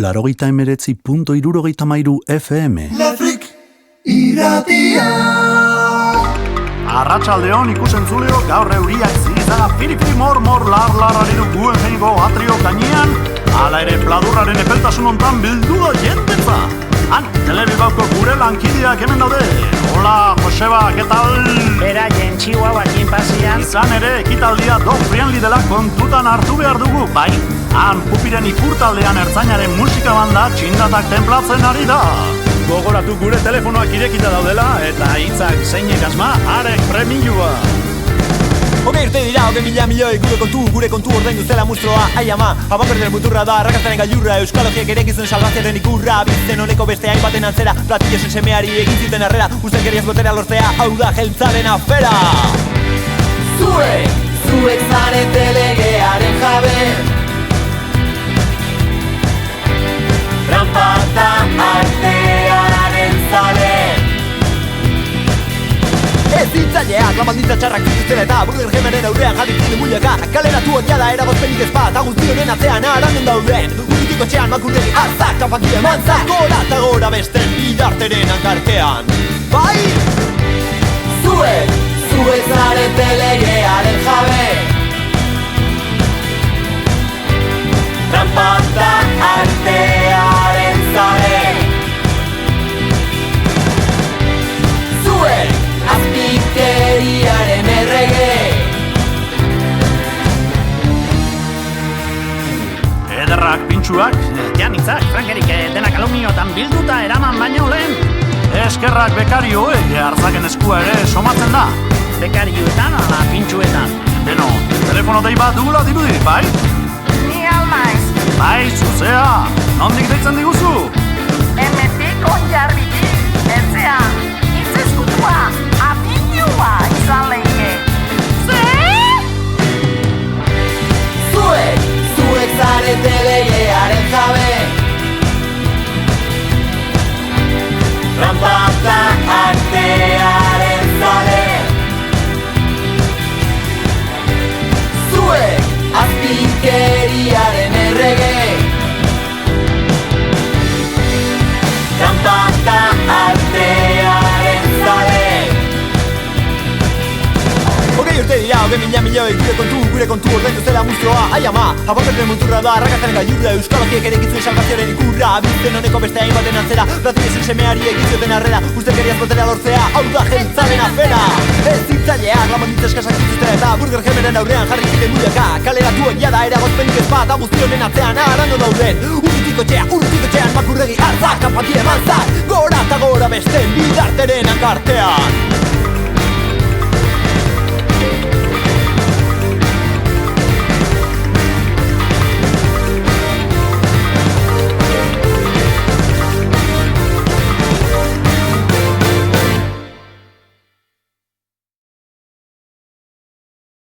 89.3 FM. Lafrik irratia. Arratsaldeon ikusentzuleo, gaur euriak zizara firifiri mor lar-larariru guen jengo atrio gainean, ala ere pladurraren epeltasun hontan bildu da jendetza. Han, Telebibauko gure lankideak hemen daude. Hola, Joseba, ¿qué tal? Bera, jentxiua bakin pasian. Izan ere, ekitaldia dog friendly dela kontutan hartu behar dugu, bai? Han, pupiren ipurtaldean ertzainaren musika banda txindatak tenplatzen ari da. Gogoratu gure telefonoak irekita daudela, eta hitzak zeinek asma, arek premilua. Hogei urte dira, mila milioi gure kontu ordaindu zela mustroa. Ai ama, abakorderen muturra da, arrakastaren gailurra. Euskalogiek erekizun salvaziaren ikurra. Bizten honeko beste hainbaten antzera, platillosen semeari egin zuten arrera. Ustelkeriaz boterea lortzea, hau da jeltzaren afera. Zuek zarete legearen jabe. Tranpata artearen zale. Ez dintzaileak, lamaldintza txarrak dituztela eta Burger Gemeren aurrean jarri zile muilaka. Kaleratu odiala eragozpenik ez bat, aguztionen atzean aranden dauden. Urritiko txean makurregi arzak, kampakia manzak. Gora eta gora besten bidarteren hankartean. Bai! Zuek zarete legearen jabe. Tranpata artearen zale. Zuek azpikeriaren errege. Ederrak pintxuak, Janitzak, frankerik, denak alumniotan bilduta eraman baino lehen. eskerrak bekarioek, hartzaken eskua ere somatzen da. Bekarioetan, ala pintxuetan. Beno, telefono dei bat dugula dirudi, bai? Ni almaiz, Bai, zuzea, nondik deitzen diguzu? emetik onjarbitik, etzean, itzeskutua, apinua izan lehike. Zuek zarete legearen jabe. Tranpata artearen zale. Zuek azpikeriaren errege. Tranpata artearen zale. Hogei urte dira, mila milioi gure kontu ordaindu zela mustroa. Ai ama, abakorderen muturra da, arrakastaren gailurra. Euskalogiek erekizuen salvazioaren ikurra. Bizten honeko beste hainbaten antzera, platillosen semeari egin zuten arrera. Ustelkeriaz boterea lortzea, hau da jeltzaren afera. Ez dintzaileak, lamanditza eskasak dituztela eta Burger Gemeren aurrean jarri ziren muilaka. Kaleratu jada eragozpenik ez bat, aguztionen atzean arando dauden. Urritiko txean makurregi hartzak, kampatia manzak. Gora eta gora besten bidarteren hankartean.